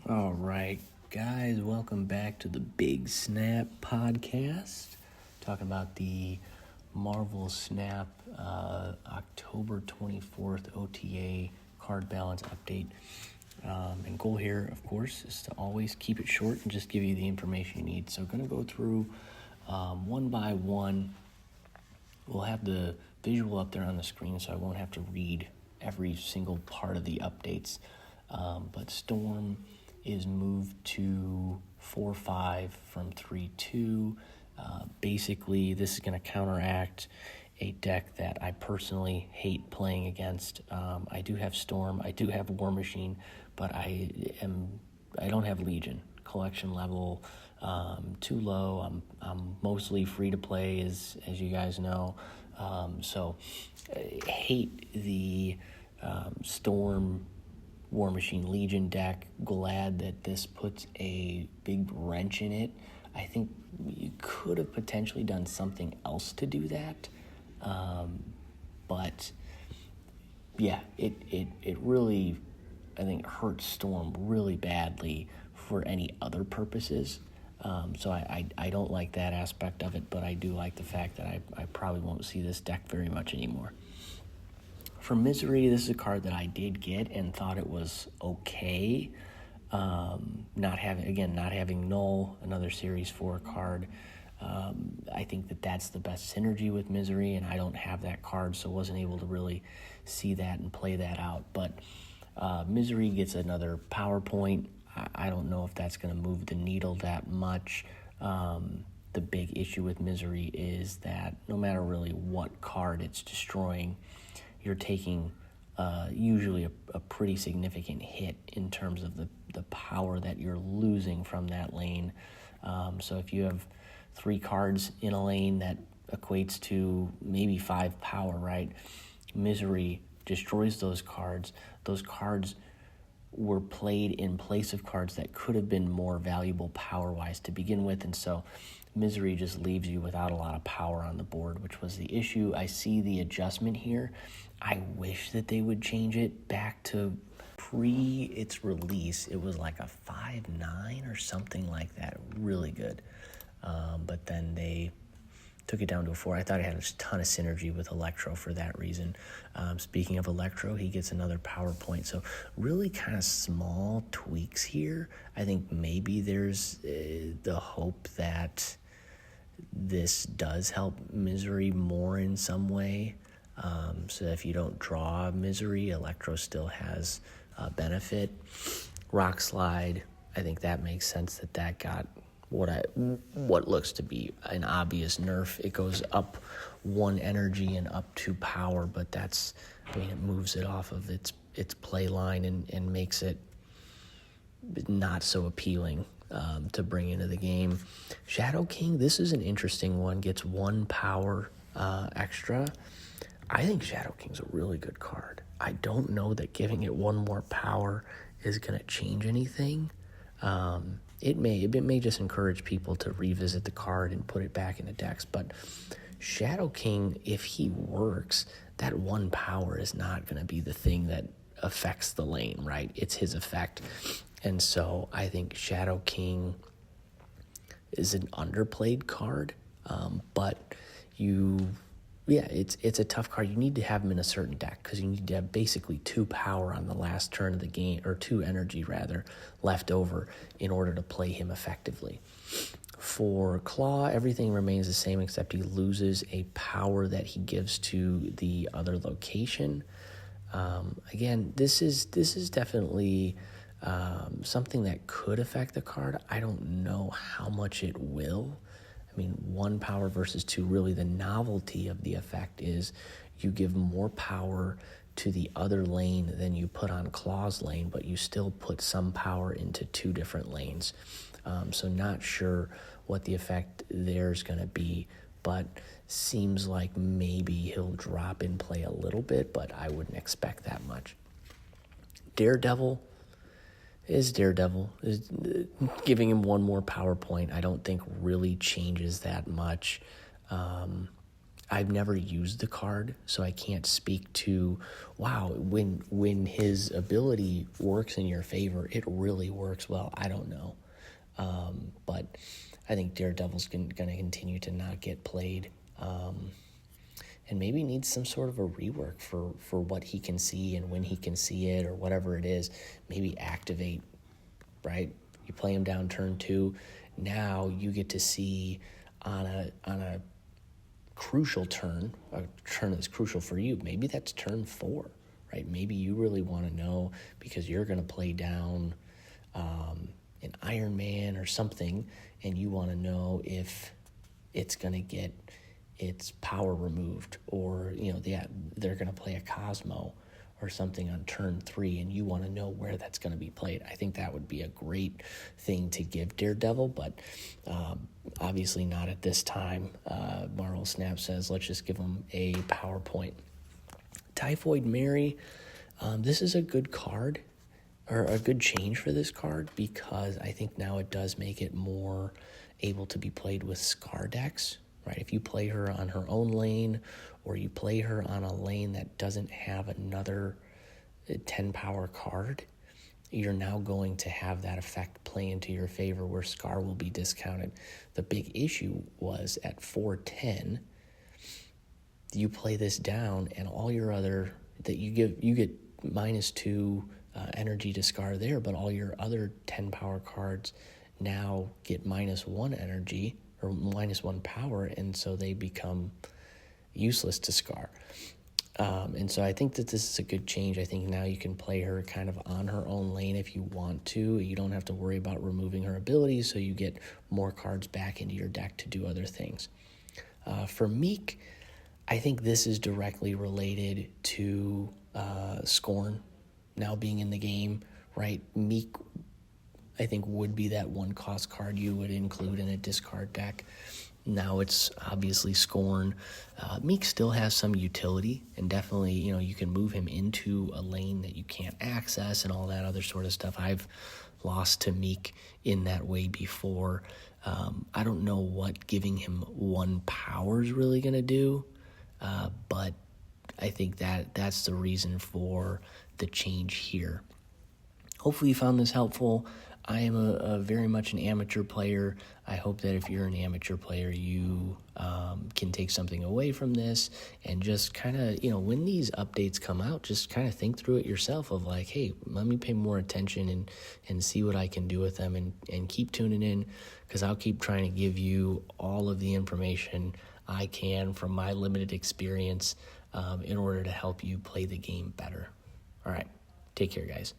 All right, guys, welcome back to the Big Snap podcast. Talking about the Marvel Snap October 24th OTA card balance update. And goal here, of course, is to always keep it short and just give you the information you need. So going to go through one by one. We'll have the visual up there on the screen, so I won't have to read every single part of the updates. But Storm is moved to 4-5 from 3-2. Basically, this is going to counteract a deck that I personally hate playing against. I do have Storm, I do have War Machine, but I don't have Legion. Collection level too low. I'm mostly free to play, as you guys know. So I hate the Storm, War Machine, Legion deck. Glad that this puts a big wrench in it. I think you could have potentially done something else to do that. But yeah, it really, I think, hurts Storm really badly for any other purposes. So I don't like that aspect of it, but I do like the fact that I probably won't see this deck very much anymore. For Misery, this is a card that I did get and thought it was okay. Not having Null, another Series 4 card. I think that's the best synergy with Misery, and I don't have that card, so wasn't able to really see that and play that out. But Misery gets another power point. I don't know if that's going to move the needle that much. The big issue with Misery is that no matter really what card it's destroying, you're taking usually a pretty significant hit in terms of the power that you're losing from that lane. So if you have 3 cards in a lane, that equates to maybe 5 power, right? Misery destroys those cards. Those cards were played in place of cards that could have been more valuable power-wise to begin with, and so Misery just leaves you without a lot of power on the board, which was the issue. I see the adjustment here. I wish that they would change it back to pre its release. It was like a 5-9 or something like that, really good. But then they took it down to a 4. I thought it had a ton of synergy with Electro for that reason. Speaking of Electro, he gets another power point. So really kind of small tweaks here. I think maybe there's the hope that this does help Misery more in some way. So if you don't draw Misery, Electro still has benefit. Rock Slide, I think that makes sense that got what looks to be an obvious nerf. It goes up 1 energy and up 2 power, but it moves it off of its play line and makes it not so appealing to bring into the game. Shadow King, this is an interesting one. Gets 1 power extra. I think Shadow King's a really good card. I don't know that giving it 1 more power is going to change anything. It may just encourage people to revisit the card and put it back into decks, but Shadow King, if he works, that 1 power is not going to be the thing that affects the lane, right? It's his effect. And so I think Shadow King is an underplayed card, but it's a tough card. You need to have him in a certain deck because you need to have basically 2 power on the last turn of the game, or 2 energy rather, left over in order to play him effectively. For Claw, everything remains the same except he loses a power that he gives to the other location. Again, this is definitely something that could affect the card. I don't know how much it will. 1 power versus 2, really the novelty of the effect is you give more power to the other lane than you put on Claw's lane, but you still put some power into 2 different lanes. So not sure what the effect there is going to be, but seems like maybe he'll drop in play a little bit, but I wouldn't expect that much. Daredevil. Giving him 1 more power point, I don't think really changes that much. I've never used the card, so I can't speak to, wow, when his ability works in your favor, it really works well. I don't know. But I think Daredevil's going to continue to not get played, and maybe needs some sort of a rework for what he can see and when he can see it or whatever it is. Maybe activate, right? You play him down turn 2. Now you get to see on a crucial turn, a turn that's crucial for you. Maybe that's turn 4, right? Maybe you really want to know because you're going to play down an Iron Man or something, and you want to know if it's going to get its power removed, or they're going to play a Cosmo or something on turn 3, and you want to know where that's going to be played. I think that would be a great thing to give Daredevil, but obviously not at this time. Marvel Snap says, let's just give him a PowerPoint. Typhoid Mary, this is a good card, or a good change for this card, because I think now it does make it more able to be played with Scar decks, right? If you play her on her own lane, or you play her on a lane that doesn't have another 10 power card, you're now going to have that effect play into your favor where Scar will be discounted. The big issue was at 410, you play this down, and all your other that you get -2 energy to Scar there, but all your other 10 power cards now get -1 energy or -1 power, and so they become useless to Scar. And so I think that this is a good change. I think now you can play her kind of on her own lane if you want to. You don't have to worry about removing her abilities, so you get more cards back into your deck to do other things. For Meek, I think this is directly related to Scorn now being in the game, right? Meek, I think, would be that 1-cost card you would include in a discard deck. Now it's obviously Scorn. Meek still has some utility, and definitely, you can move him into a lane that you can't access and all that other sort of stuff. I've lost to Meek in that way before. I don't know what giving him 1 power is really going to do, but I think that's the reason for the change here. Hopefully you found this helpful. I am a very much an amateur player. I hope that if you're an amateur player, you can take something away from this, and just kind of, when these updates come out, just kind of think through it yourself of like, hey, let me pay more attention and see what I can do with them, and keep tuning in, because I'll keep trying to give you all of the information I can from my limited experience in order to help you play the game better. All right, take care, guys.